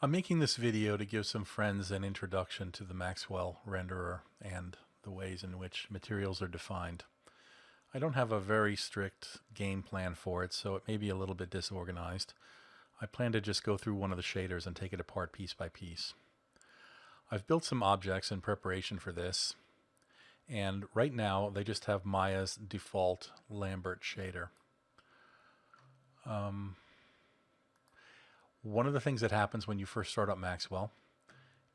I'm making this video to give some friends an introduction to the Maxwell renderer and the ways in which materials are defined. I don't have a very strict game plan for it, so it may be a little bit disorganized. I plan to just go through one of the shaders and take it apart piece by piece. I've built some objects in preparation for this, and right now they just have Maya's default Lambert shader. One of the things that happens when you first start up Maxwell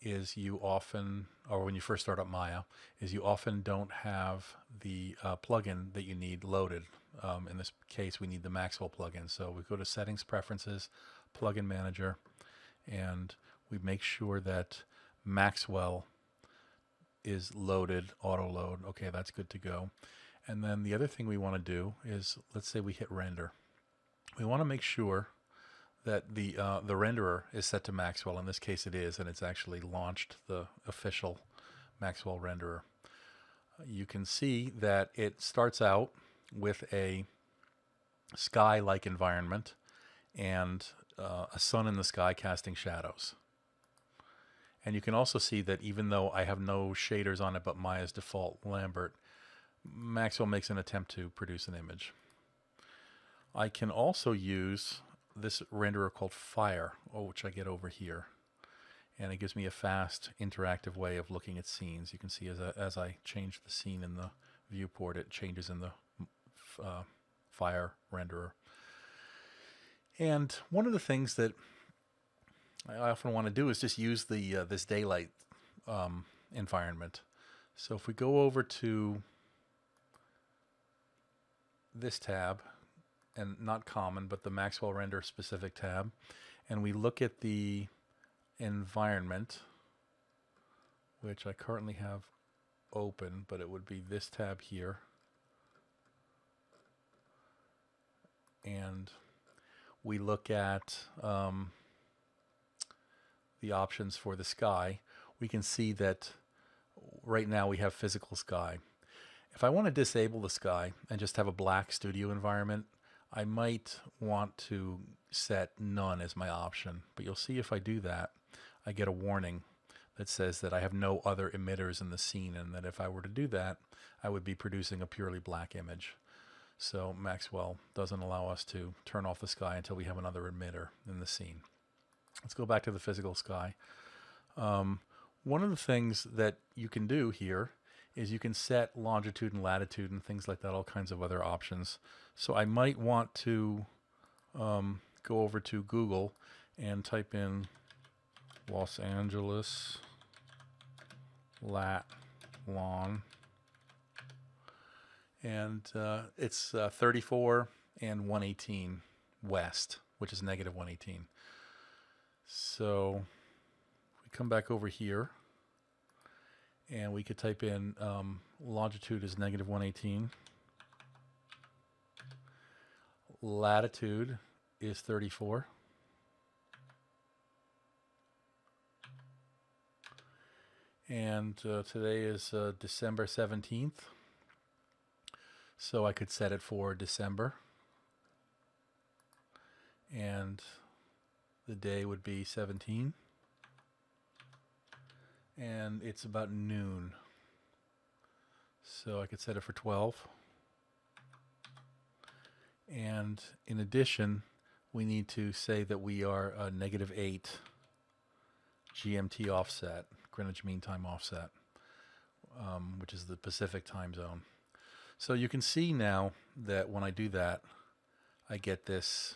is you often, or when you first start up Maya, is you often don't have the plugin that you need loaded. In this case, we need the Maxwell plugin. So we go to Settings, Preferences, Plugin Manager, and we make sure that Maxwell is loaded, auto load. Okay, that's good to go. And then the other thing we want to do is, let's say we hit render. We want to make sure that the renderer is set to Maxwell. In this case it is, and it's actually launched the official Maxwell renderer. You can see that it starts out with a sky-like environment and a sun in the sky casting shadows. And you can also see that even though I have no shaders on it but Maya's default Lambert, Maxwell makes an attempt to produce an image. I can also use this renderer called Fire, which I get over here, and it gives me a fast interactive way of looking at scenes. You can see as I change the scene in the viewport, it changes in the Fire renderer. And one of the things that I often want to do is just use the this daylight environment. So if we go over to this tab, and not common, but the Maxwell render specific tab, and we look at the environment, which I currently have open, but it would be this tab here, and we look at the options for the sky. We can see that right now we have physical sky. If I want to disable the sky and just have a black studio environment, I might want to set none as my option, but you'll see if I do that, I get a warning that says that I have no other emitters in the scene, and that if I were to do that, I would be producing a purely black image. So Maxwell doesn't allow us to turn off the sky until we have another emitter in the scene. Let's go back to the physical sky. One of the things that you can do here is you can set longitude and latitude and things like that, all kinds of other options. So I might want to go over to Google and type in Los Angeles lat long, and it's 34 and 118 west, which is negative 118. So we come back over here, and we could type in longitude is negative 118. Latitude is 34. And today is December 17th. So I could set it for December. And the day would be 17. And it's about noon, so I could set it for 12. And in addition, we need to say that we are a -8 GMT offset, Greenwich Mean Time offset, which is the Pacific time zone. So you can see now that when I do that, I get this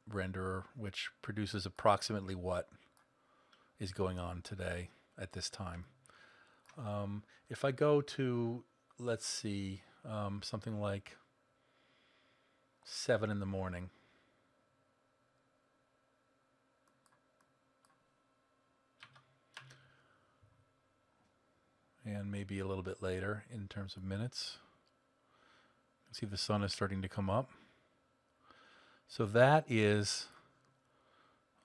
renderer, which produces approximately what is going on today at this time. If I go to, let's see, something like 7 in the morning, and maybe a little bit later in terms of minutes, you can see the sun is starting to come up. So that is,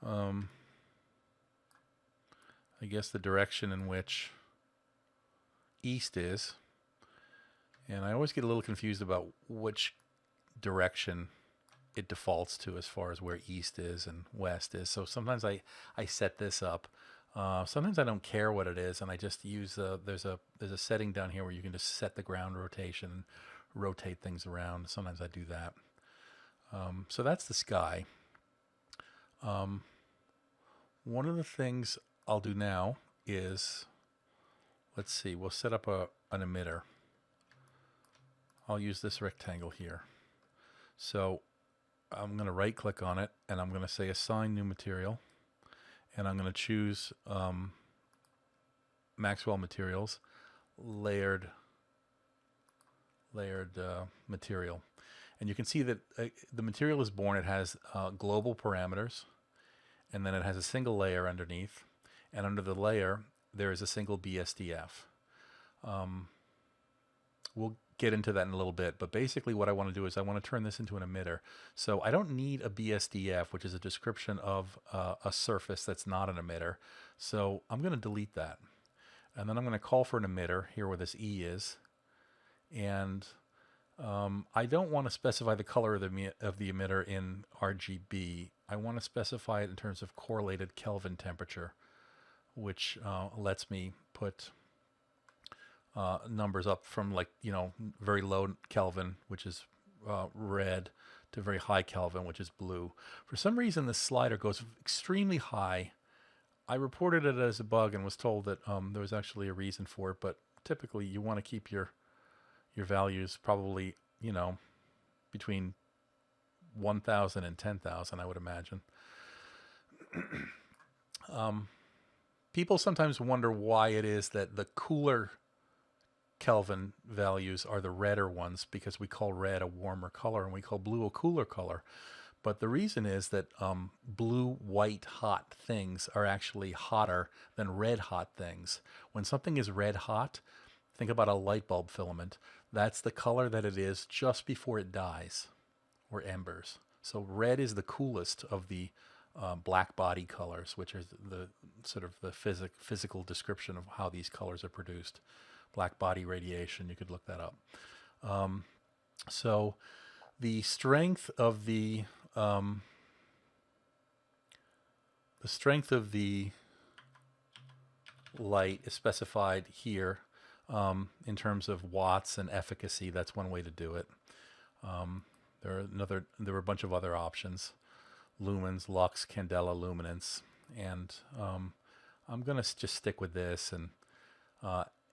I guess, the direction in which east is. And I always get a little confused about which direction it defaults to as far as where east is and west is. So sometimes I set this up. Sometimes I don't care what it is, and I just use there's a setting down here where you can just set the ground rotation, rotate things around. Sometimes I do that. So that's the sky. One of the things I'll do now is, let's see, we'll set up an emitter. I'll use this rectangle here. So I'm going to right click on it, and I'm going to say assign new material, and I'm going to choose Maxwell materials, layered material. And you can see that the material is born. It has global parameters, and then it has a single layer underneath, and under the layer there is a single BSDF. We'll get into that in a little bit, but basically what I want to do is I want to turn this into an emitter. So I don't need a BSDF, which is a description of a surface that's not an emitter. So I'm going to delete that. And then I'm going to call for an emitter here where this E is. And I don't want to specify the color of the emitter in RGB. I want to specify it in terms of correlated Kelvin temperature, which lets me put numbers up from, like, very low Kelvin, which is red, to very high Kelvin, which is blue. For some reason, this slider goes extremely high. I reported it as a bug and was told that there was actually a reason for it, but typically you want to keep your values probably, between 1,000 and 10,000, I would imagine. People sometimes wonder why it is that the cooler Kelvin values are the redder ones, because we call red a warmer color and we call blue a cooler color. But the reason is that blue, white, hot things are actually hotter than red hot things. When something is red hot, think about a light bulb filament. That's the color that it is just before it dies, or embers. So red is the coolest of the black body colors, which is the sort of the physical description of how these colors are produced. Black body radiation, you could look that up. So the strength of the light is specified here in terms of watts and efficacy. That's one way to do it. There were a bunch of other options: lumens, lux, candela, luminance, and I'm going to just stick with this. And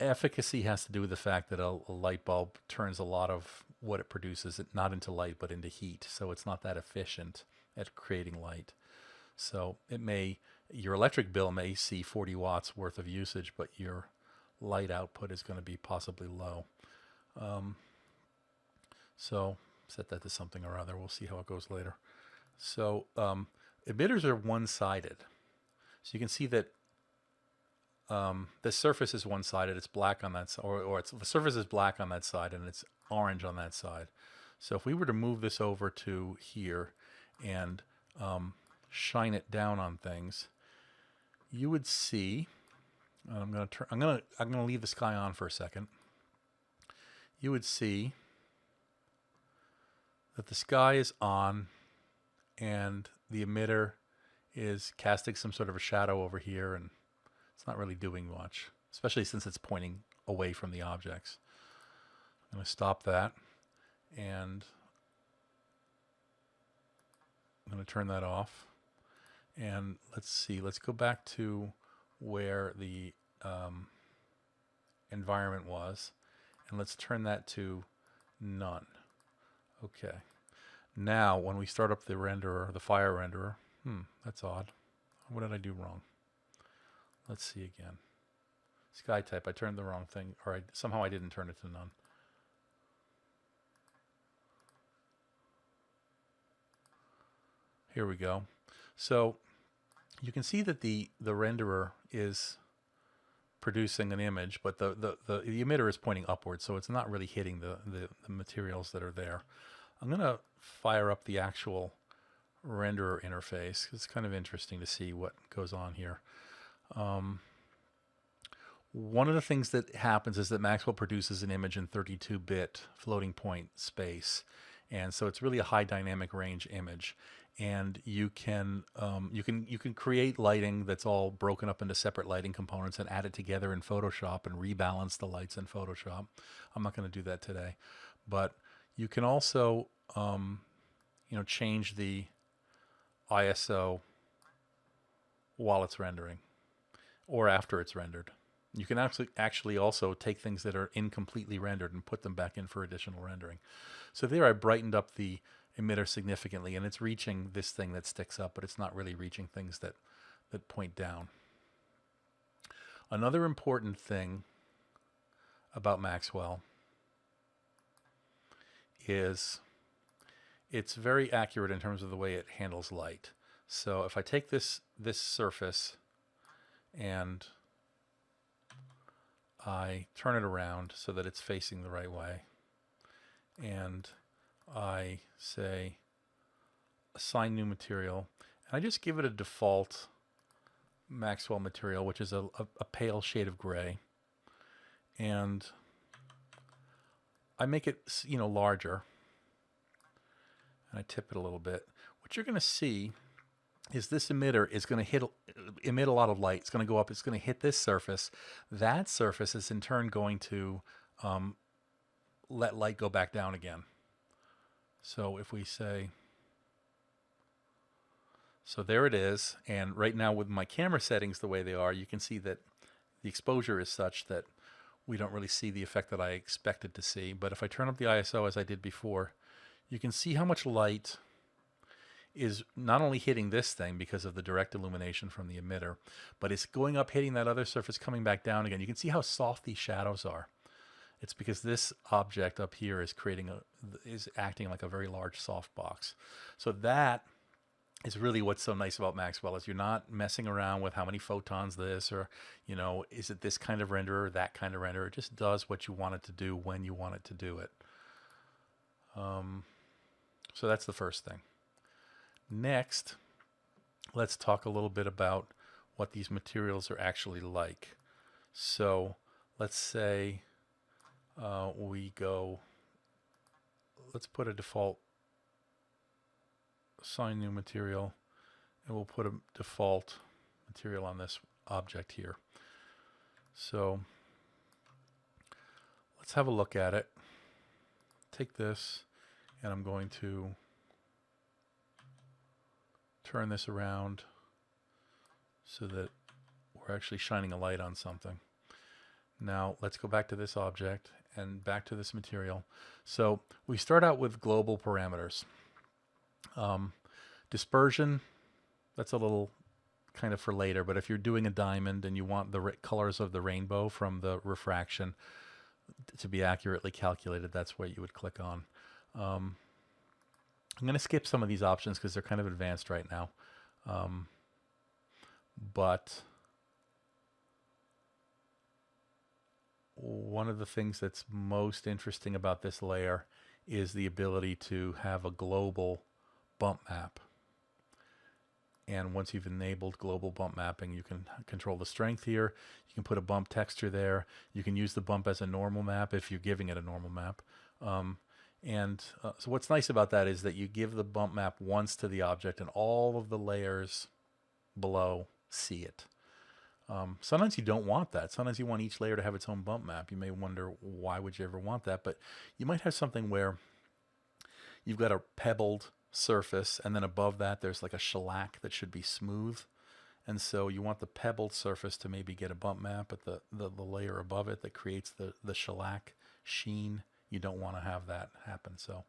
efficacy has to do with the fact that a light bulb turns a lot of what it produces not into light but into heat, so it's not that efficient at creating light. So your electric bill may see 40 watts worth of usage, but your light output is going to be possibly low. So set that to something or other. We'll see how it goes later. So emitters are one-sided. So you can see that the surface is one-sided. It's black on that side, or the surface is black on that side and it's orange on that side. So if we were to move this over to here and shine it down on things, you would see. I'm gonna leave the sky on for a second. You would see that the sky is on and the emitter is casting some sort of a shadow over here, and it's not really doing much, especially since it's pointing away from the objects. I'm going to stop that, and I'm going to turn that off. And let's see, let's go back to where the environment was, and let's turn that to none. Okay. Now, when we start up the renderer, the fire renderer, that's odd. What did I do wrong? Let's see again. Sky type, I turned the wrong thing, or somehow I didn't turn it to none. Here we go. So you can see that the renderer is producing an image, but the emitter is pointing upward, so it's not really hitting the materials that are there. I'm going to fire up the actual renderer interface. It's kind of interesting to see what goes on here. One of the things that happens is that Maxwell produces an image in 32-bit floating point space, and so it's really a high dynamic range image. And you can create lighting that's all broken up into separate lighting components and add it together in Photoshop and rebalance the lights in Photoshop. I'm not going to do that today, but you can also change the ISO while it's rendering or after it's rendered. You can actually also take things that are incompletely rendered and put them back in for additional rendering. So there I brightened up the emitter significantly, and it's reaching this thing that sticks up, but it's not really reaching things that point down. Another important thing about Maxwell is it's very accurate in terms of the way it handles light. So if I take this surface and I turn it around so that it's facing the right way, and I say assign new material, and I just give it a default Maxwell material, which is a pale shade of gray, and I make it larger, and I tip it a little bit. What you're going to see is this emitter is going to emit a lot of light. It's going to go up. It's going to hit this surface. That surface is in turn going to let light go back down again. So if we say, so there it is, and right now with my camera settings the way they are, you can see that the exposure is such that we don't really see the effect that I expected to see. But if I turn up the ISO as I did before, you can see how much light is not only hitting this thing because of the direct illumination from the emitter, but it's going up, hitting that other surface, coming back down again. You can see how soft these shadows are. It's because this object up here is acting like a very large softbox. So that is really what's so nice about Maxwell, is you're not messing around with how many photons this, or is it this kind of renderer or that kind of renderer. It just does what you want it to do when you want it to do it. So that's the first thing. Next, let's talk a little bit about what these materials are actually like. So let's say let's put a default assign new material, and we'll put a default material on this object here. So let's have a look at it. Take this, and I'm going to turn this around so that we're actually shining a light on something. Now let's go back to this object and back to this material. So we start out with global parameters. Dispersion, that's a little kind of for later, but if you're doing a diamond and you want the colors of the rainbow from the refraction to be accurately calculated, that's what you would click on. I'm going to skip some of these options because they're kind of advanced right now. But one of the things that's most interesting about this layer is the ability to have a global bump map. And once you've enabled global bump mapping, you can control the strength here. You can put a bump texture there. You can use the bump as a normal map if you're giving it a normal map. So what's nice about that is that you give the bump map once to the object, and all of the layers below see it. Sometimes you don't want that. Sometimes you want each layer to have its own bump map. You may wonder, why would you ever want that? But you might have something where you've got a pebbled surface, and then above that there's like a shellac that should be smooth. And so you want the pebbled surface to maybe get a bump map, but the layer above it that creates the shellac sheen, you don't want to have that happen. So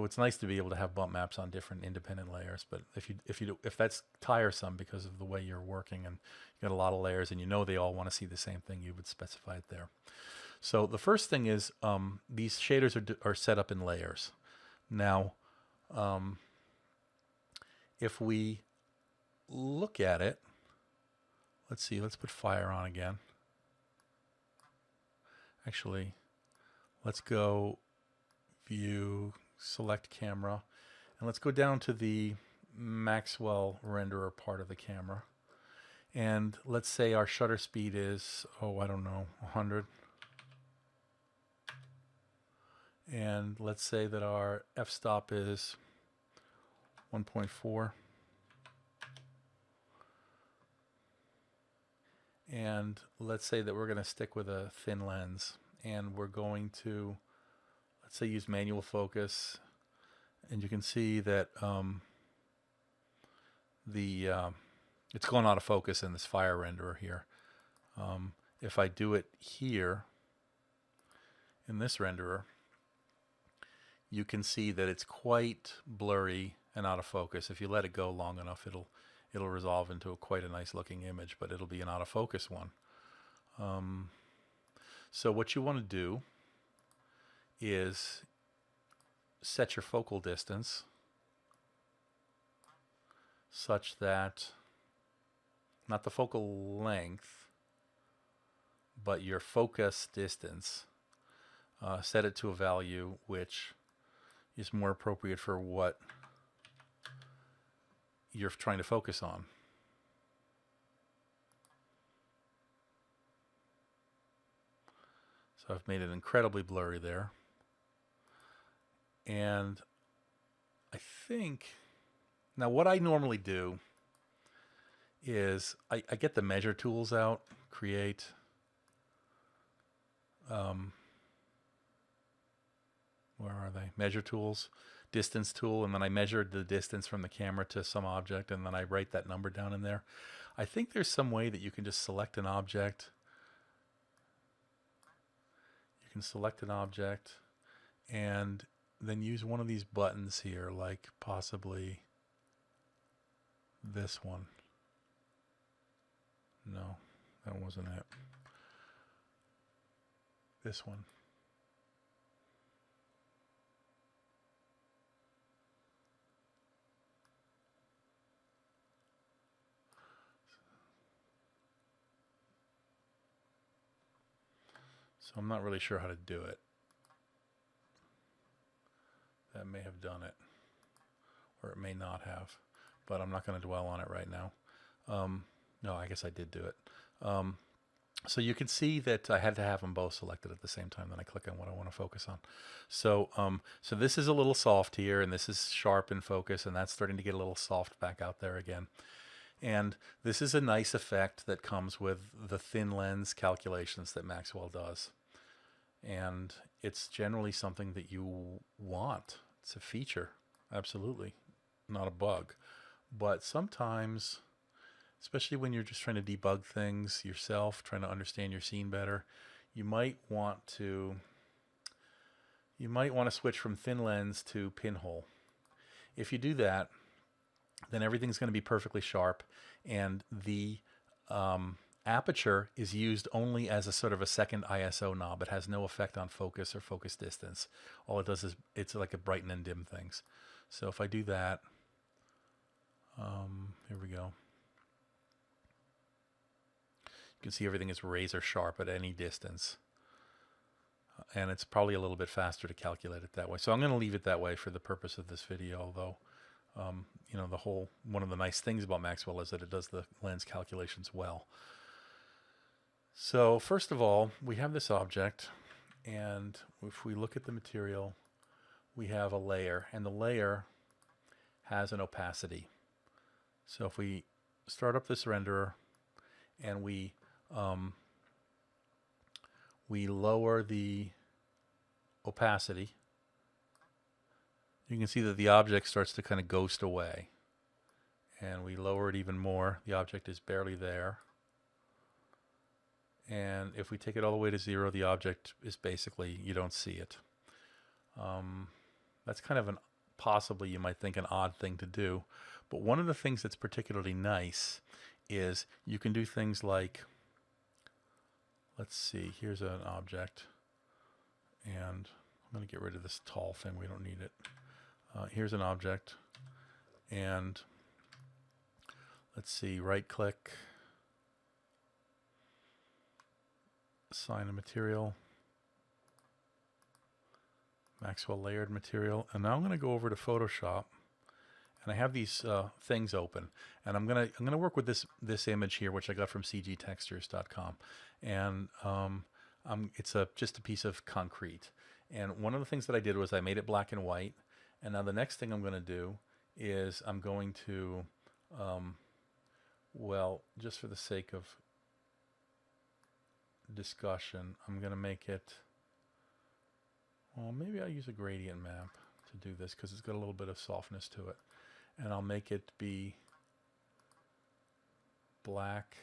it's nice to be able to have bump maps on different independent layers. But if that's tiresome because of the way you're working and you got a lot of layers and they all want to see the same thing, you would specify it there. So the first thing is these shaders are set up in layers. Now, if we look at it, let's put fire on again. Actually, let's go view, select camera, and let's go down to the Maxwell renderer part of the camera. And let's say our shutter speed is, 100. And let's say that our f-stop is 1.4. And let's say that we're going to stick with a thin lens, and we're going to, let's say, use manual focus. And you can see that it's going out of focus in this fire renderer here. If I do it here in this renderer, you can see that it's quite blurry and out of focus. If you let it go long enough, it'll resolve into quite a nice looking image, but it'll be an out of focus one. So what you want to do is set your focal distance such that, not the focal length, but your focus distance, set it to a value which is more appropriate for what you're trying to focus on. So I've made it incredibly blurry there. And I think, now what I normally do is I get the measure tools out, create, where are they? Measure tools, distance tool, and then I measured the distance from the camera to some object, and then I write that number down in there. I think there's some way that you can just select an object. You can select an object and then use one of these buttons here, like possibly this one. No, that wasn't it. This one. So I'm not really sure how to do it. That may have done it, or it may not have, but I'm not going to dwell on it right now. No, I guess I did do it. So you can see that I had to have them both selected at the same time. Then I click on what I want to focus on. So, so this is a little soft here, and this is sharp in focus, and that's starting to get a little soft back out there again. And this is a nice effect that comes with the thin lens calculations that Maxwell does. And it's generally something that you want. It's a feature, absolutely, not a bug. But sometimes, especially when you're just trying to debug things yourself, trying to understand your scene better, you might want to switch from thin lens to pinhole. If you do that, then everything's going to be perfectly sharp, and the aperture is used only as a sort of a second ISO knob. It has no effect on focus or focus distance. All it does is it's like a brighten and dim things. So if I do that, here we go. You can see everything is razor sharp at any distance. And it's probably a little bit faster to calculate it that way. So I'm going to leave it that way for the purpose of this video, although you know, one of the nice things about Maxwell is that it does the lens calculations well. So first of all, we have this object, and if we look at the material, we have a layer, and the layer has an opacity. So if we start up this renderer and we lower the opacity, you can see that the object starts to kind of ghost away. And we lower it even more. The object is barely there. And if we take it all the way to 0, the object is basically, you don't see it. That's kind of possibly, you might think, an odd thing to do. But one of the things that's particularly nice is you can do things like, let's see, here's an object. And I'm going to get rid of this tall thing. We don't need it. Here's an object. And let's see, right click, assign a material, Maxwell layered material, and now I'm going to go over to Photoshop, and I have these things open, and I'm gonna work with this image here, which I got from cgtextures.com, and it's just a piece of concrete, And one of the things that I did was I made it black and white. And now the next thing I'm going to do is I'm going to, well, just for the sake of discussion, I'm going to make it, well, maybe I'll use a gradient map to do this because it's got a little bit of softness to it. And I'll make it be black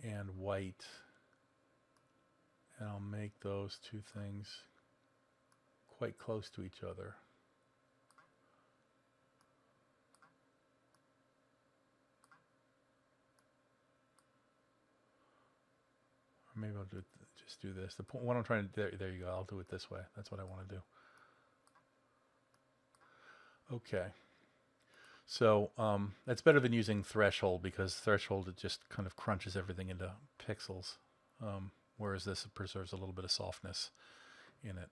and white. And I'll make those two things quite close to each other. Or maybe I'll just do this. The point, what I'm trying to, there you go, I'll do it this way. That's what I want to do. Okay. So that's better than using threshold, because threshold, it just kind of crunches everything into pixels, whereas this preserves a little bit of softness in it.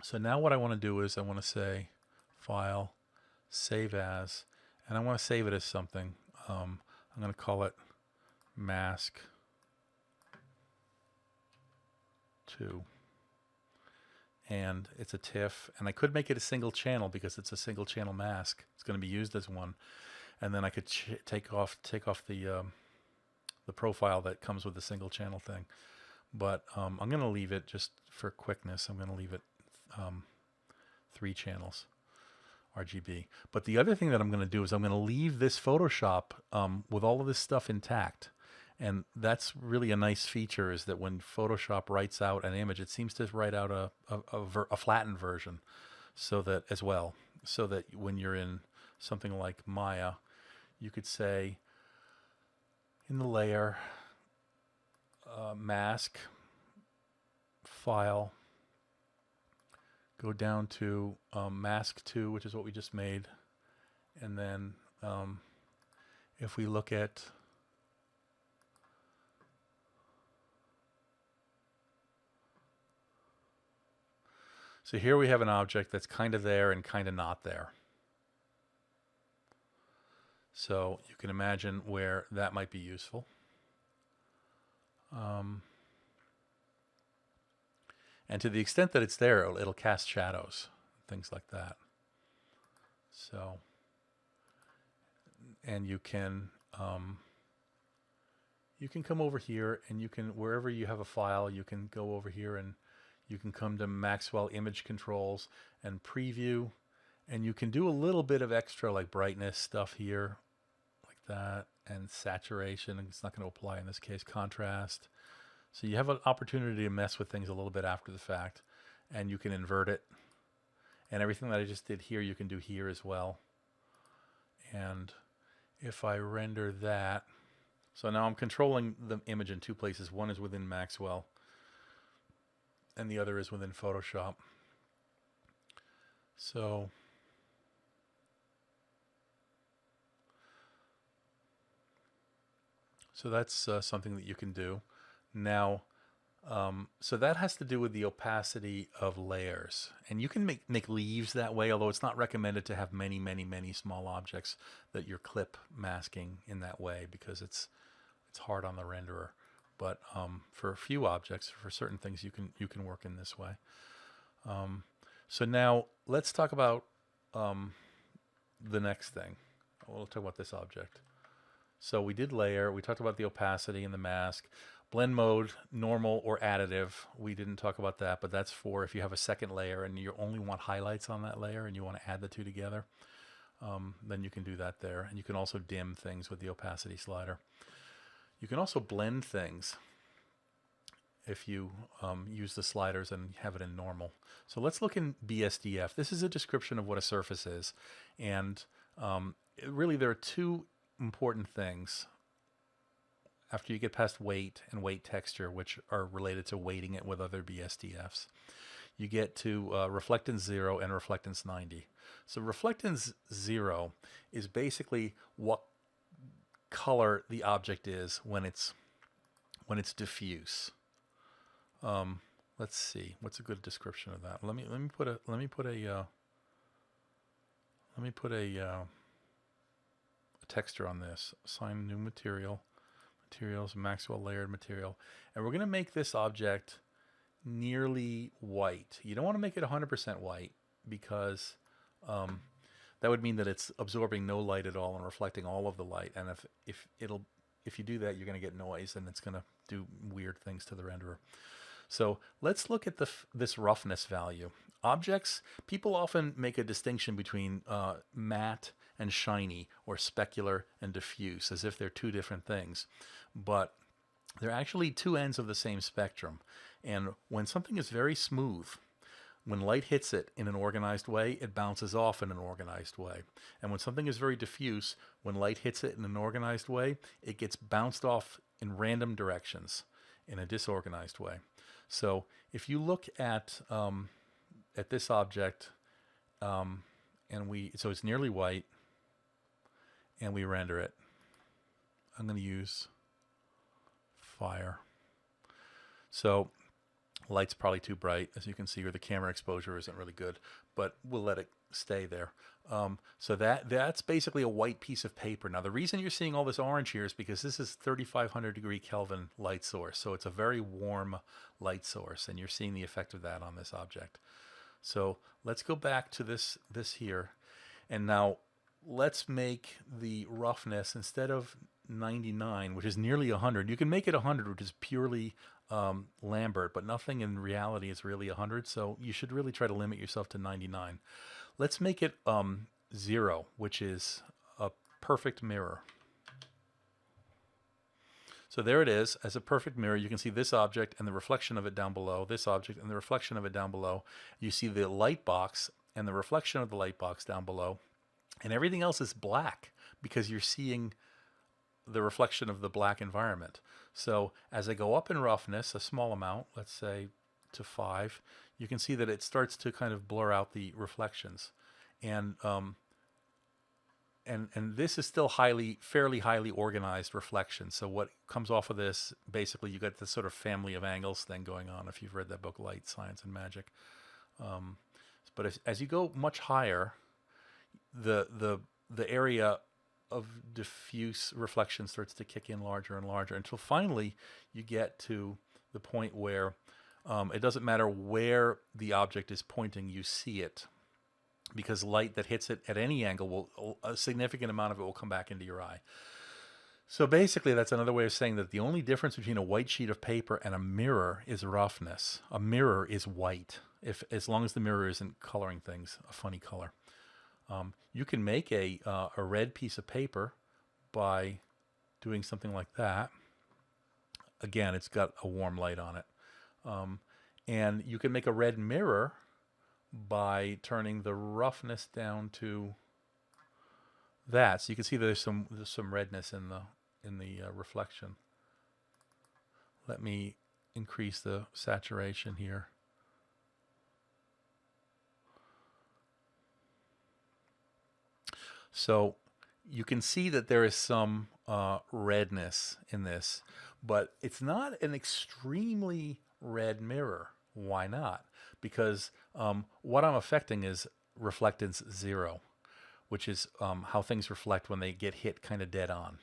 So now what I want to do is I want to say File, Save As, and I want to save it as something. I'm going to call it Mask 2. And it's a TIFF, and I could make it a single channel because it's a single channel mask. It's going to be used as one, and then I could take off the profile that comes with the single channel thing. But I'm going to leave it, just for quickness, I'm going to leave it 3 channels RGB. But the other thing that I'm going to do is I'm going to leave this Photoshop with all of this stuff intact. And that's really a nice feature, is that when Photoshop writes out an image, it seems to write out a flattened version, so that as well, so that when you're in something like Maya, you could say in the layer, mask, file, go down to mask 2, which is what we just made, and then if we look at so here we have an object that's kind of there and kind of not there. So you can imagine where that might be useful. And to the extent that it's there, it'll cast shadows, things like that. So, and you can come over here, and you can, wherever you have a file, you can go over here and you can come to Maxwell image controls and preview, and you can do a little bit of extra like brightness stuff here, like that, and saturation. And it's not going to apply in this case, contrast. So you have an opportunity to mess with things a little bit after the fact, and you can invert it. And everything that I just did here, you can do here as well. And if I render that, so now I'm controlling the image in 2 places. One is within Maxwell, and the other is within Photoshop. So that's something that you can do. Now, so that has to do with the opacity of layers. And you can make leaves that way, although it's not recommended to have many, many, many small objects that you're clip masking in that way, because it's hard on the renderer. But for a few objects, for certain things, you can work in this way. So now let's talk about the next thing. We'll talk about this object. So we did layer. We talked about the opacity and the mask. Blend mode, normal or additive. We didn't talk about that, but that's for if you have a second layer and you only want highlights on that layer and you want to add the two together, then you can do that there. And you can also dim things with the opacity slider. You can also blend things if you use the sliders and have it in normal. So let's look in BSDF. This is a description of what a surface is. And really there are 2 important things after you get past weight and weight texture, which are related to weighting it with other BSDFs. You get to reflectance 0 and reflectance 90. So reflectance 0 is basically what color the object is when it's diffuse. Let's see, what's a good description of that? Let me put a texture on this. Assign new material. Materials, Maxwell layered material. And we're going to make this object nearly white. You don't want to make it 100% white because that would mean that it's absorbing no light at all and reflecting all of the light. And if you do that, you're going to get noise, and it's going to do weird things to the renderer. So let's look at this roughness value. Objects, people often make a distinction between matte and shiny, or specular and diffuse, as if they're two different things. But they're actually two ends of the same spectrum. And when something is very smooth, when light hits it in an organized way, it bounces off in an organized way. And when something is very diffuse, when light hits it in an organized way, it gets bounced off in random directions in a disorganized way. So if you look at this object, so it's nearly white, and we render it. I'm going to use fire. So light's probably too bright, as you can see, or the camera exposure isn't really good, but we'll let it stay there. So that's basically a white piece of paper. Now, the reason you're seeing all this orange here is because this is 3,500 degree Kelvin light source. So it's a very warm light source, and you're seeing the effect of that on this object. So let's go back to this here. And now let's make the roughness, instead of 99, which is nearly 100, you can make it 100, which is purely Lambert, but nothing in reality is really 100, so you should really try to limit yourself to 99. Let's make it 0, which is a perfect mirror. So there it is, as a perfect mirror. You can see this object and the reflection of it down below, this object and the reflection of it down below. You see the light box and the reflection of the light box down below, and everything else is black because you're seeing the reflection of the black environment. So as I go up in roughness, a small amount, let's say to 5, you can see that it starts to kind of blur out the reflections. And this is still fairly highly organized reflection. So what comes off of this, basically you get this sort of family of angles thing going on, if you've read that book, Light, Science, and Magic. But as you go much higher, the area of diffuse reflection starts to kick in larger and larger, until finally you get to the point where it doesn't matter where the object is pointing, you see it, because light that hits it at any angle a significant amount of it will come back into your eye. So basically that's another way of saying that the only difference between a white sheet of paper and a mirror is roughness. A mirror is white, as long as the mirror isn't coloring things a funny color. You can make a red piece of paper by doing something like that. Again, it's got a warm light on it. And you can make a red mirror by turning the roughness down to that. So you can see there's some redness in the reflection. Let me increase the saturation here. So you can see that there is some redness in this, but it's not an extremely red mirror. Why not? Because what I'm affecting is reflectance 0, which is how things reflect when they get hit kind of dead on.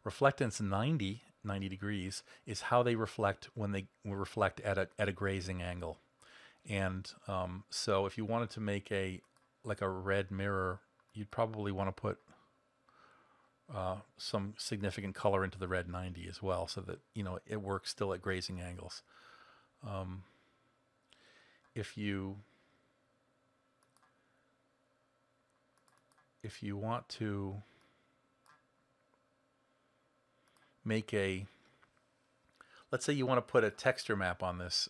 Reflectance 90 degrees is how they reflect when they reflect at a grazing angle. And so if you wanted to make a red mirror, you'd probably want to put some significant color into the red 90 as well, so that it works still at grazing angles. If you want to make let's say you want to put a texture map on this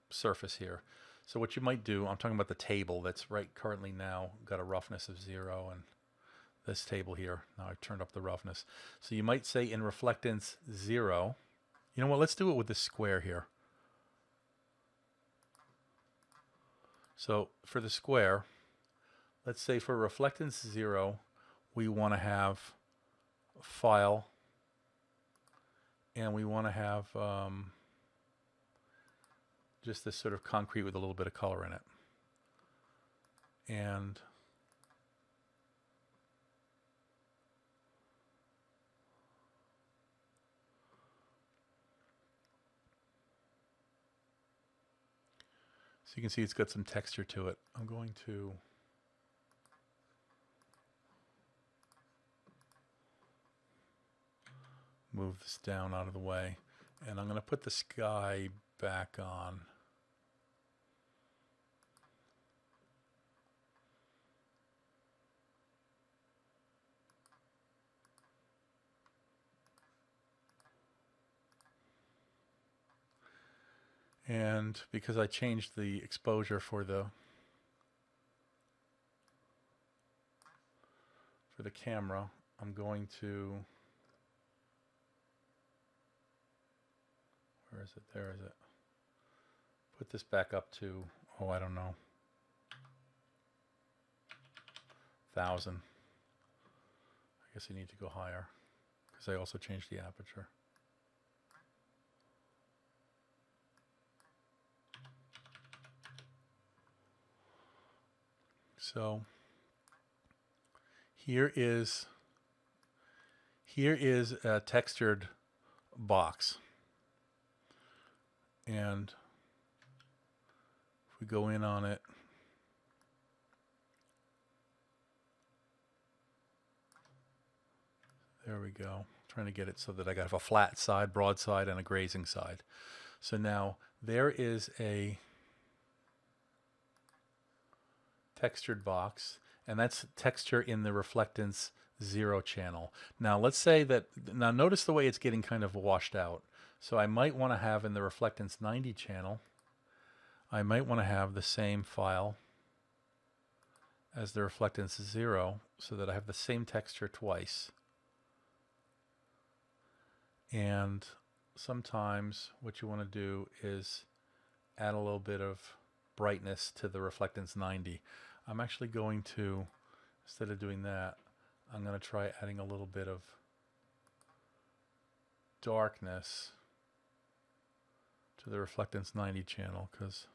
surface here. So what you might do, I'm talking about the table that's currently now got a roughness of 0, and this table here, now I've turned up the roughness. So you might say in reflectance 0, you know what, let's do it with this square here. So for the square, let's say for reflectance 0, we want to have file, and we want to have just this sort of concrete with a little bit of color in it. And So you can see it's got some texture to it. I'm going to move this down out of the way, and I'm going to put the sky back on. And because I changed the exposure for the camera, I'm going to, where is it? There is it. Put this back up to, oh, I don't know, 1,000. I guess I need to go higher because I also changed the aperture. So here is a textured box, and if we go in on it, there we go. I'm trying to get it so that I got a flat side, broad side, and a grazing side. So now there is a textured box, and that's texture in the reflectance 0 channel. Now let's say that, now notice the way it's getting kind of washed out. So I might want to have in the reflectance 90 channel, I might want to have the same file as the reflectance 0 so that I have the same texture twice. And sometimes what you want to do is add a little bit of brightness to the reflectance 90. I'm actually going to, instead of doing that, I'm going to try adding a little bit of darkness to the reflectance 90 channel, because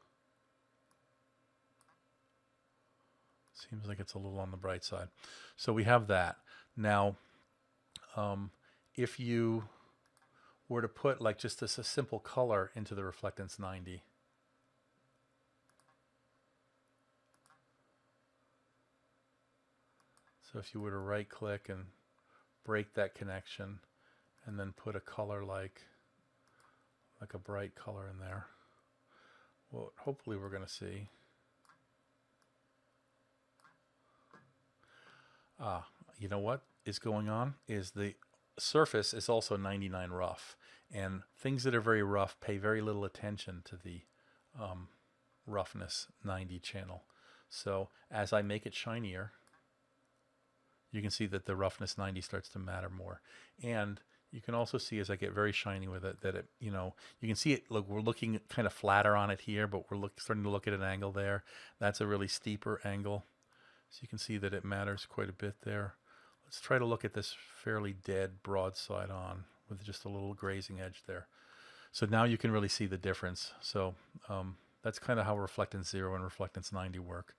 it seems like it's a little on the bright side. So we have that. Now, if you were to put like just a simple color into the reflectance 90, so if you were to right click and break that connection and then put a color like a bright color in there, well, hopefully we're going to see. You know what is going on is the surface is also 99 rough, and things that are very rough pay very little attention to the roughness 90 channel. So as I make it shinier, you can see that the roughness 90 starts to matter more. And you can also see as I get very shiny with it that it, you know, you can see it, look, we're looking kind of flatter on it here, but we're starting to look at an angle there. That's a really steeper angle. So you can see that it matters quite a bit there. Let's try to look at this fairly dead broadside on with just a little grazing edge there. So now you can really see the difference. So that's kind of how reflectance 0 and reflectance 90 work.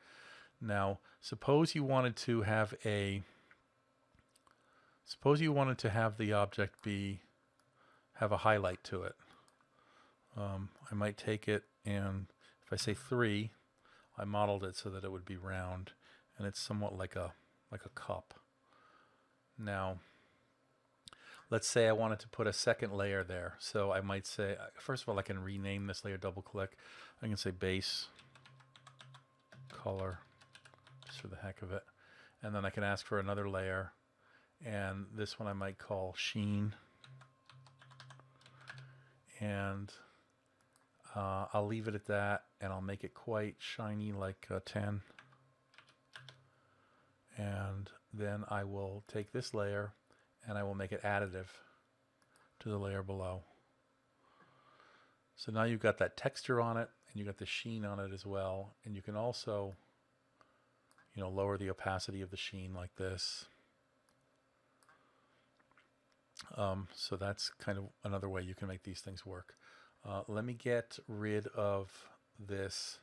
Now, suppose you wanted to have the object have a highlight to it. I might take it, and if I say 3, I modeled it so that it would be round, and it's somewhat like a cup. Now, let's say I wanted to put a second layer there. So I might say, first of all, I can rename this layer, double click. I can say base color, just for the heck of it. And then I can ask for another layer. And this one I might call sheen. And I'll leave it at that, and I'll make it quite shiny, like 10. And then I will take this layer and I will make it additive to the layer below. So now you've got that texture on it, and you've got the sheen on it as well. And you can also, you know, lower the opacity of the sheen like this. So that's kind of another way you can make these things work. Let me get rid of this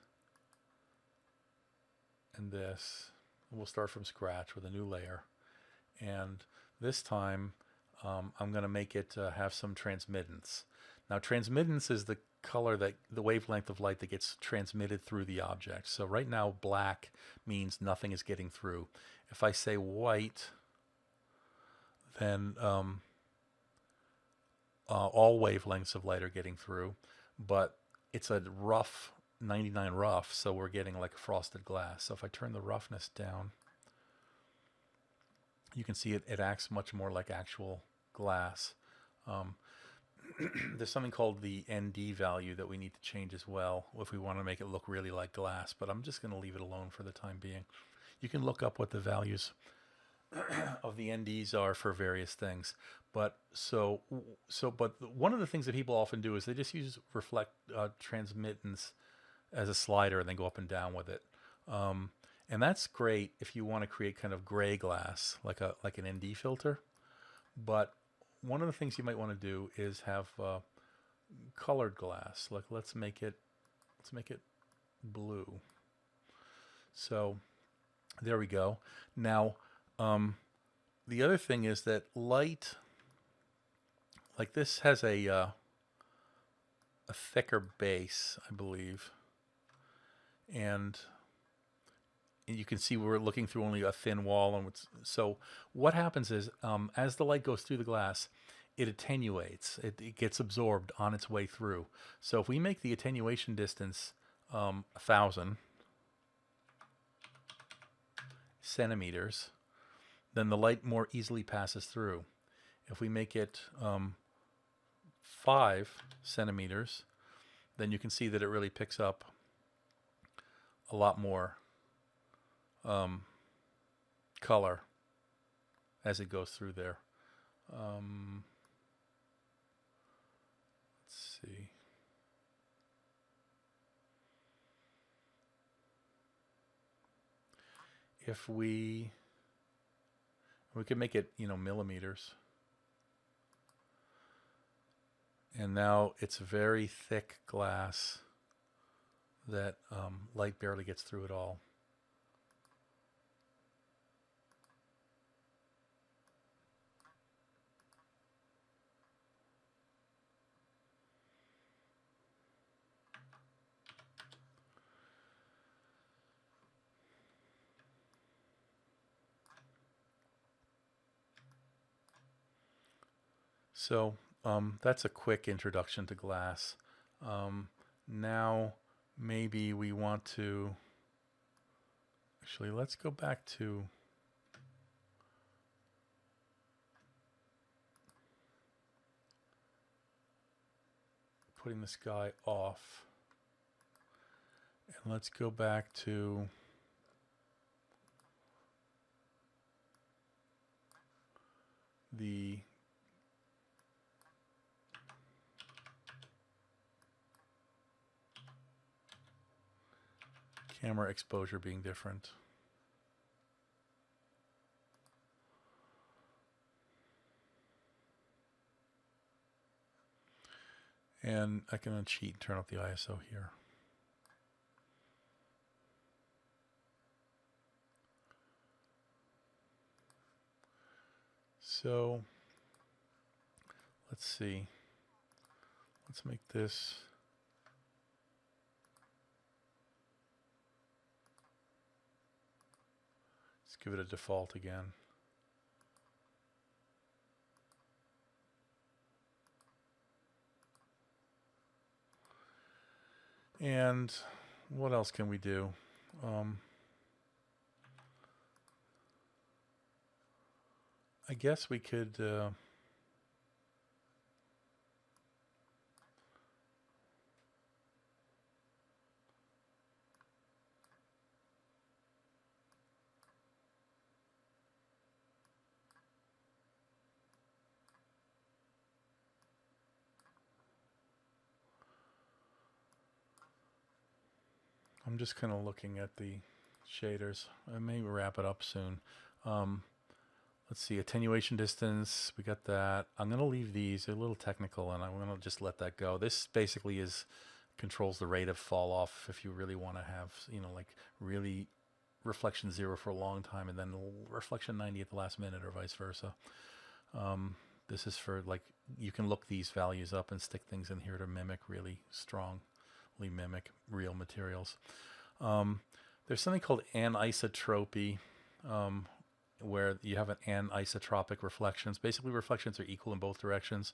and this. We'll start from scratch with a new layer. And this time I'm going to make it have some transmittance. Now, transmittance is the color that the wavelength of light that gets transmitted through the object. So right now, black means nothing is getting through. If I say white, then all wavelengths of light are getting through, but it's a rough 99 rough, so we're getting like a frosted glass. So if I turn the roughness down, you can see it acts much more like actual glass. There's something called the ND value that we need to change as well if we want to make it look really like glass, but I'm just going to leave it alone for the time being. You can look up what the values of the NDs are for various things, but but one of the things that people often do is they just use transmittance as a slider and then go up and down with it. And that's great if you want to create kind of gray glass, like an ND filter. But one of the things you might want to do is have colored glass. Like let's make it blue. So there we go. Now the other thing is that light, like this, has a thicker base, I believe, and you can see we're looking through only a thin wall. And so what happens is, as the light goes through the glass, it attenuates. It gets absorbed on its way through. So if we make the attenuation distance 1,000 centimeters, then the light more easily passes through. If we make it 5 centimeters, then you can see that it really picks up a lot more color as it goes through there. Let's see. If we could make it, millimeters. And now it's very thick glass that light barely gets through at all. So that's a quick introduction to glass. Now maybe we want to, actually let's go back to putting the sky off, and let's go back to the camera exposure being different. And I can cheat and turn up the ISO here. So let's see. Let's make this give it a default again. And what else can we do? I guess we could I'm just kind of looking at the shaders. I may wrap it up soon. Let's see, attenuation distance, we got that. I'm going to leave these, they're a little technical, and I'm going to just let that go. This basically controls the rate of fall off if you really want to have, like really reflection 0 for a long time and then reflection 90 at the last minute or vice versa. This is for like, you can look these values up and stick things in here to mimic really strongly mimic real materials. There's something called anisotropy, where you have an anisotropic reflections. Basically, reflections are equal in both directions,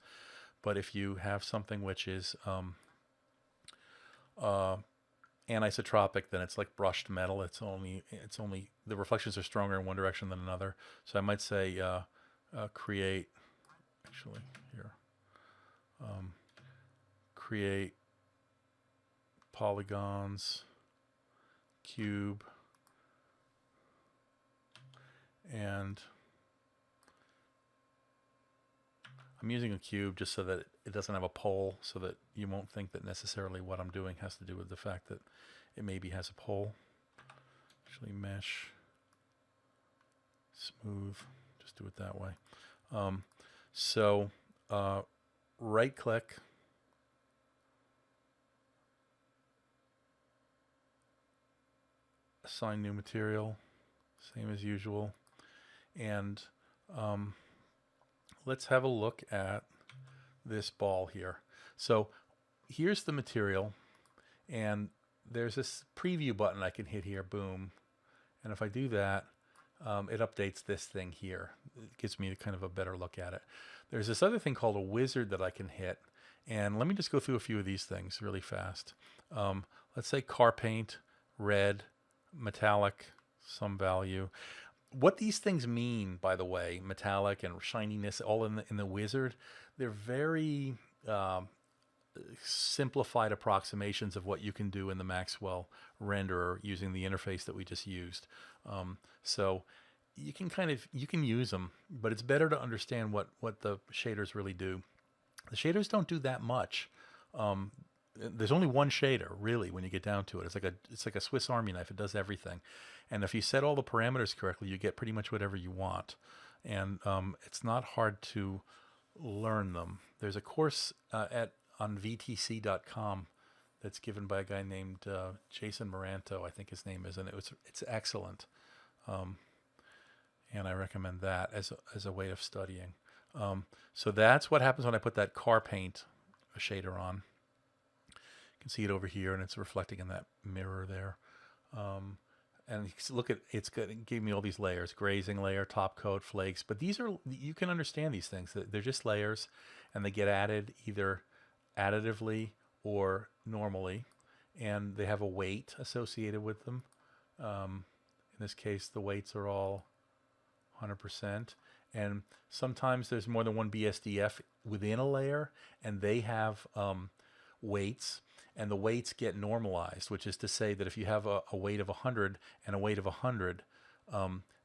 but if you have something which is anisotropic, then it's like brushed metal. It's only the reflections are stronger in one direction than another. So I might say create, actually here, create polygons, cube, and I'm using a cube just so that it doesn't have a pole, so that you won't think that necessarily what I'm doing has to do with the fact that it maybe has a pole. Actually, mesh, smooth, just do it that way. Right click, assign new material, same as usual, and let's have a look at this ball here. So here's the material, and there's this preview button I can hit here, boom, and if I do that, it updates this thing here. It gives me kind of a better look at it. There's this other thing called a wizard that I can hit, and let me just go through a few of these things really fast. Let's say car paint, red, metallic, some value. What these things mean, by the way, metallic and shininess, all in the wizard, they're very simplified approximations of what you can do in the Maxwell renderer using the interface that we just used. So you can use them, but it's better to understand what the shaders really do. The shaders don't do that much. There's only one shader, really, when you get down to it. It's like a Swiss Army knife. It does everything. And if you set all the parameters correctly, you get pretty much whatever you want. And it's not hard to learn them. There's a course on vtc.com that's given by a guy named Jason Moranto, I think his name is, and it's excellent. And I recommend that as a way of studying. So that's what happens when I put that car paint shader on. You can see it over here, and it's reflecting in that mirror there. And look at it gave me all these layers: grazing layer, top coat, flakes. But these are, you can understand these things. They're just layers, and they get added either additively or normally, and they have a weight associated with them. In this case, the weights are all 100%. And sometimes there's more than one BSDF within a layer, and they have weights, and the weights get normalized, which is to say that if you have a weight of 100 and a weight of 100,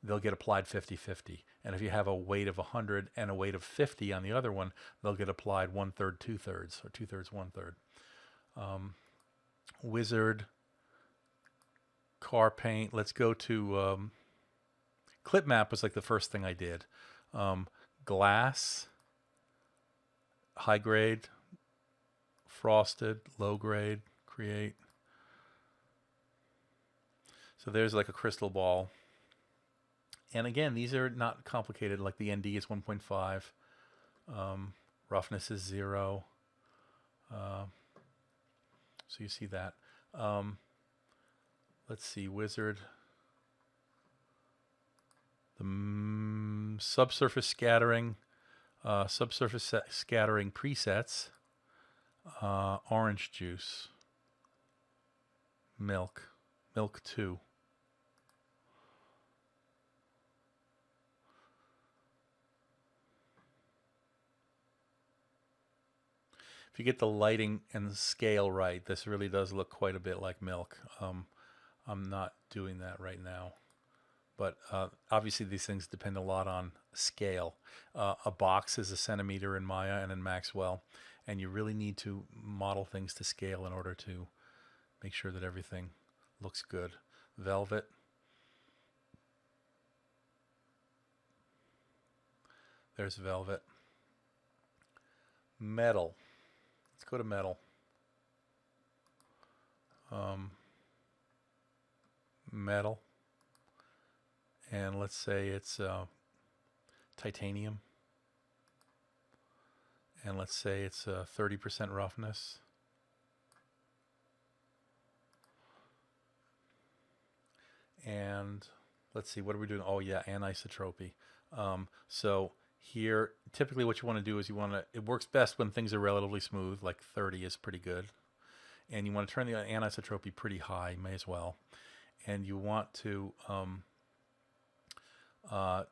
they'll get applied 50-50. And if you have a weight of 100 and a weight of 50 on the other one, they'll get applied 1/3, 2/3, or 2/3, 1/3. Wizard, car paint. Let's go to clip map was like the first thing I did. Glass, high grade, frosted, low grade, create. So there's like a crystal ball. And again, these are not complicated. Like the ND is 1.5. Roughness is 0. So you see that. Let's see, wizard. The subsurface scattering presets. Orange juice, milk 2. If you get the lighting and the scale right, this really does look quite a bit like milk. I'm not doing that right now. But obviously these things depend a lot on scale. A box is a centimeter in Maya and in Maxwell, and you really need to model things to scale in order to make sure that everything looks good. Velvet. There's velvet. Metal. Let's go to metal. Metal. And let's say it's titanium. and let's say it's a 30% roughness. And let's see, what are we doing? Oh yeah, anisotropy. So here, typically what you want to do is it works best when things are relatively smooth, like 30 is pretty good. And you want to turn the anisotropy pretty high, may as well. And you want to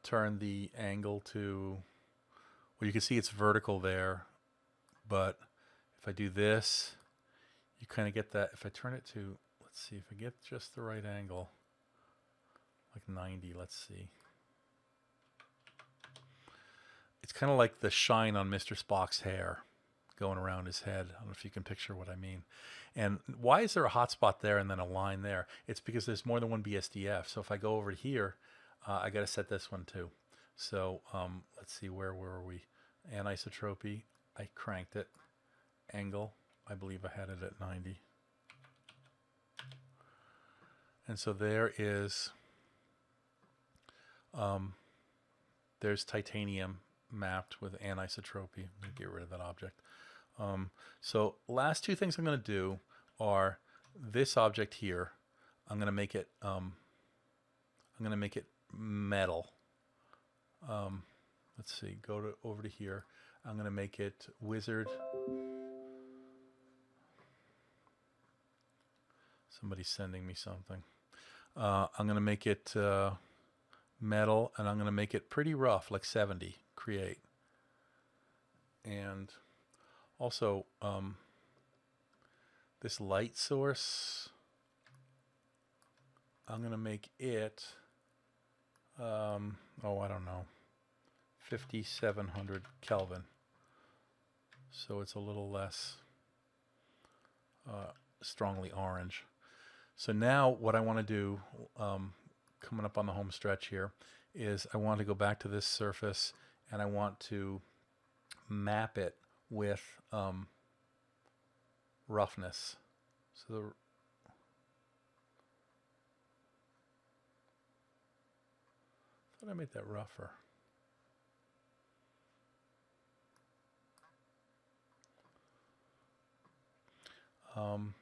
turn the angle to, well, you can see it's vertical there, but if I do this, you kind of get that. If I turn it to, let's see, if I get just the right angle, like 90, let's see. It's kind of like the shine on Mr. Spock's hair going around his head. I don't know if you can picture what I mean. And why is there a hot spot there and then a line there? It's because there's more than one BSDF. So if I go over here, I got to set this one too. So let's see, where were we? Anisotropy, I cranked it. Angle, I believe I had it at 90. And so there is, there's titanium mapped with anisotropy. Let me get rid of that object. So last two things I'm going to do are this object here. I'm going to make it metal. Let's see, over to here. I'm going to make it wizard. Somebody's sending me something. I'm going to make it metal, and I'm going to make it pretty rough, like 70. Create. And also, this light source, I'm going to make it, I don't know, 5,700 Kelvin. So it's a little less strongly orange. So now what I want to do, coming up on the home stretch here, is I want to go back to this surface and I want to map it with roughness. So I thought I made that rougher.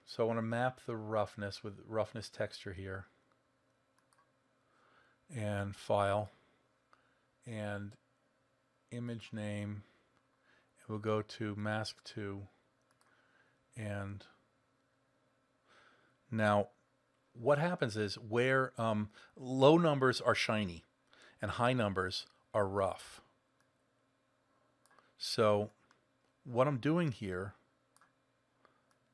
So I want to map the roughness with roughness texture here, and file, and image name. We'll go to mask 2, and now what happens is where low numbers are shiny and high numbers are rough. So what I'm doing here,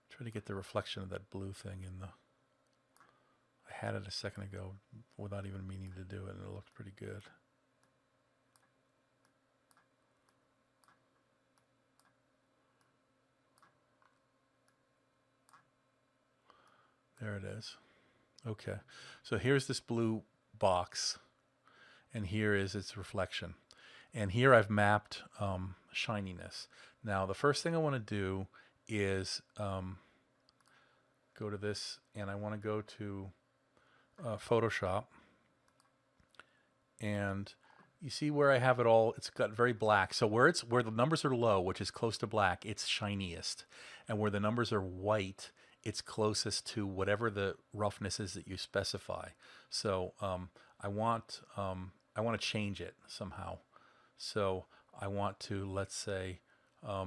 try to get the reflection of that blue thing in the, I had it a second ago without even meaning to do it, and it looked pretty good. There it is. Okay, so here's this blue box, and here is its reflection. And here I've mapped shininess. Now the first thing I want to do is go to this, and I want to go to Photoshop, and you see where I have it all, it's got very black. So where the numbers are low, which is close to black, it's shiniest. And where the numbers are white, it's closest to whatever the roughness is that you specify. So I want to change it somehow. So I want to, let's say, I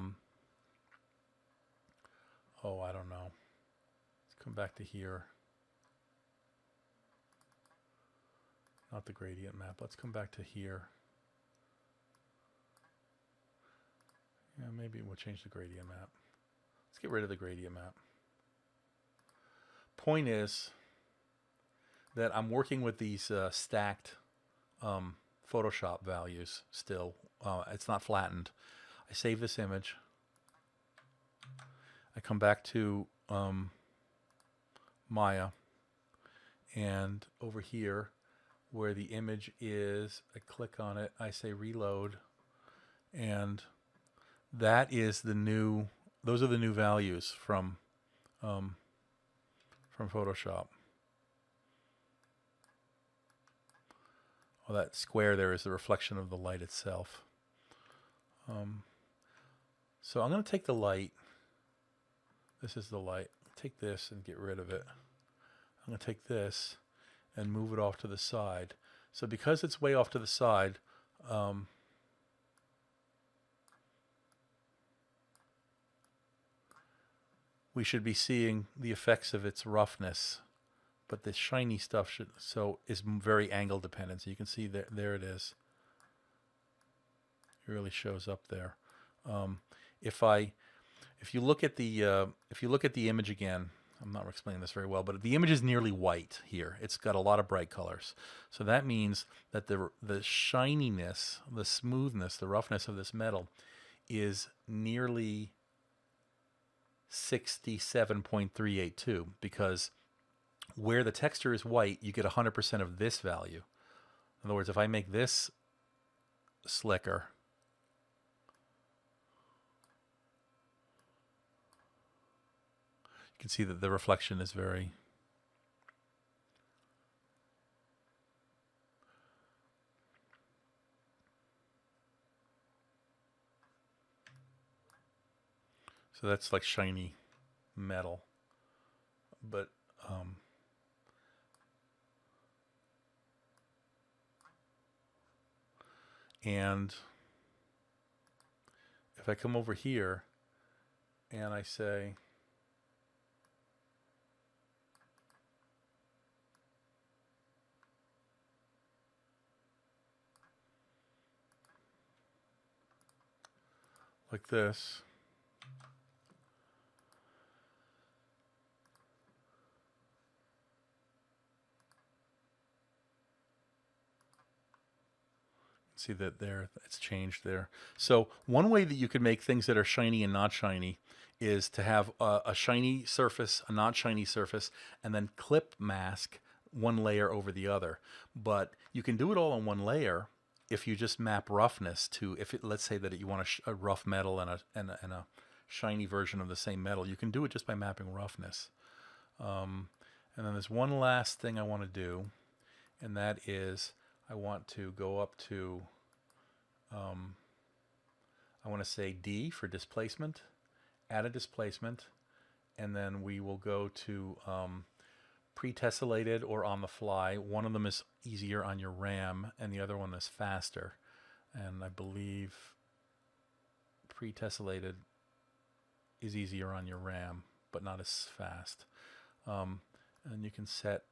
don't know. Let's come back to here. Not the gradient map. Let's come back to here. Yeah, maybe we'll change the gradient map. Let's get rid of the gradient map. Point is that I'm working with these stacked Photoshop values still. It's not flattened. I save this image. I come back to Maya, and over here where the image is, I click on it, I say reload, and that is the new, those are the new values from Photoshop. Oh, that square there is the reflection of the light itself. So I'm going to take the light. This is the light. Take this and get rid of it. I'm going to take this and move it off to the side. So because it's way off to the side, we should be seeing the effects of its roughness. But the shiny stuff is very angle dependent. So you can see there it is. It really shows up there. If you look at the image again, I'm not explaining this very well, but the image is nearly white here. It's got a lot of bright colors. So that means that the shininess, the smoothness, the roughness of this metal is nearly 67.382, because where the texture is white, you get 100% of this value. In other words, if I make this slicker, you can see that the reflection is very... So that's like shiny metal. But and if I come over here and I say like this, see that there, it's changed there. So one way that you could make things that are shiny and not shiny is to have a shiny surface, a not shiny surface, and then clip mask one layer over the other. But you can do it all on one layer if you just map roughness to, let's say that you want a rough metal and a shiny version of the same metal. You can do it just by mapping roughness. And then there's one last thing I want to do, and that is I want to go up to, I want to say D for displacement, add a displacement, and then we will go to pre-tessellated or on the fly. One of them is easier on your RAM, and the other one is faster. And I believe pre-tessellated is easier on your RAM, but not as fast. And you can set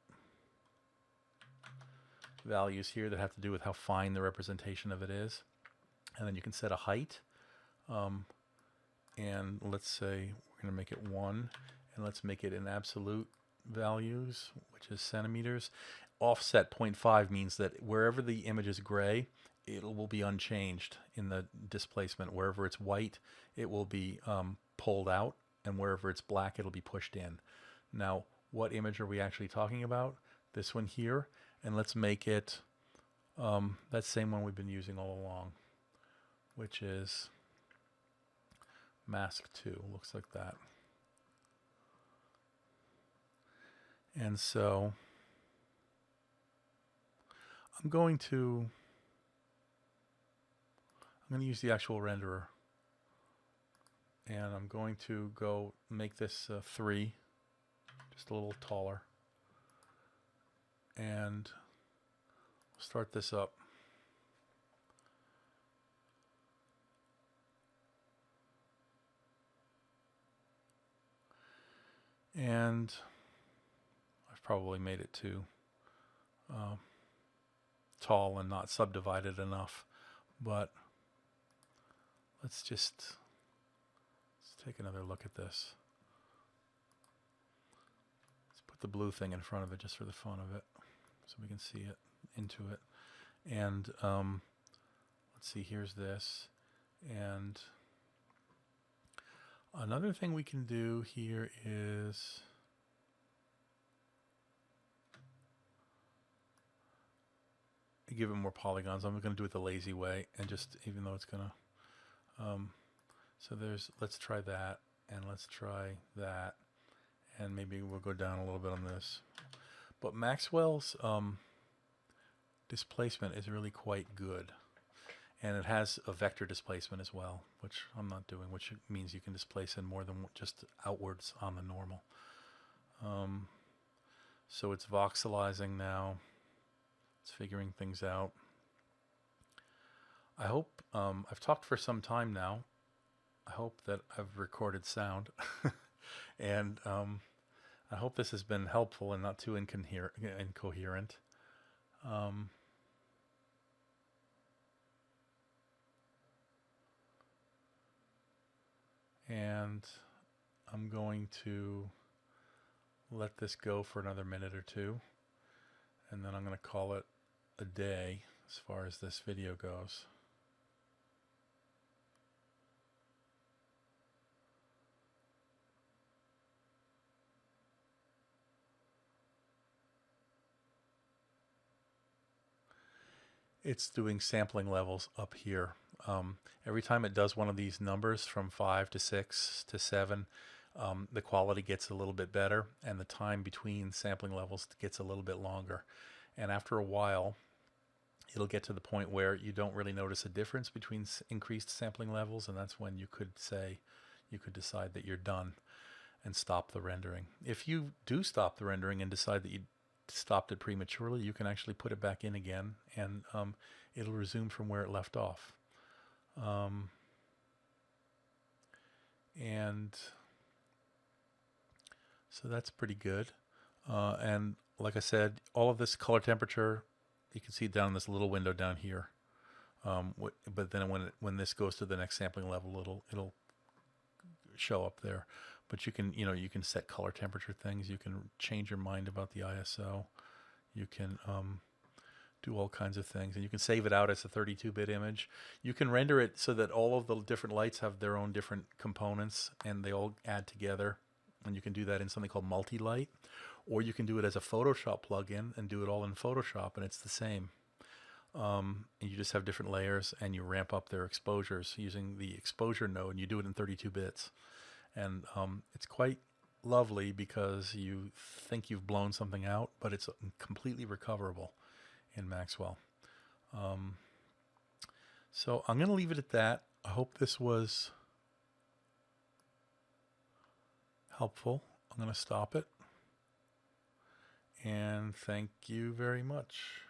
values here that have to do with how fine the representation of it is. And then you can set a height. And let's say we're going to make it 1, and let's make it in absolute values, which is centimeters. Offset 0.5 means that wherever the image is gray, it will be unchanged in the displacement. Wherever it's white, it will be pulled out, and wherever it's black, it'll be pushed in. Now, what image are we actually talking about? This one here, and let's make it that same one we've been using all along, which is mask 2. Looks like that. And so I'm going to use the actual renderer, and I'm going to go make this 3, just a little taller, and start this up. And I've probably made it too tall and not subdivided enough, but let's take another look at this. Let's put the blue thing in front of it just for the fun of it, so we can see it into it. And let's see, here's this. And another thing we can do here is give it more polygons. I'm going to do it the lazy way, and just, even though it's going to, so let's try that, and let's try that, and maybe we'll go down a little bit on this. But Maxwell's displacement is really quite good. And it has a vector displacement as well, which I'm not doing, which means you can displace in more than just outwards on the normal. So it's voxelizing now. It's figuring things out. I hope, I've talked for some time now. I hope that I've recorded sound. And I hope this has been helpful and not too incoherent. And I'm going to let this go for another minute or two, and then I'm going to call it a day as far as this video goes. It's doing sampling levels up here. Every time it does one of these numbers from 5 to 6 to 7, the quality gets a little bit better, and the time between sampling levels gets a little bit longer. And after a while, it'll get to the point where you don't really notice a difference between increased sampling levels, and that's when you could decide that you're done and stop the rendering. If you do stop the rendering and decide that you stopped it prematurely, you can actually put it back in again, and it'll resume from where it left off. And so that's pretty good. And like I said, all of this color temperature, you can see it down in this little window down here. But then when this goes to the next sampling level, it'll show up there. But you can set color temperature things. You can change your mind about the ISO. You can do all kinds of things, and you can save it out as a 32-bit image. You can render it so that all of the different lights have their own different components, and they all add together. And you can do that in something called multi-light, or you can do it as a Photoshop plugin and do it all in Photoshop, and it's the same. And you just have different layers, and you ramp up their exposures using the exposure node, and you do it in 32 bits. And it's quite lovely because you think you've blown something out, but it's completely recoverable in Maxwell. So I'm going to leave it at that. I hope this was helpful. I'm going to stop it. And thank you very much.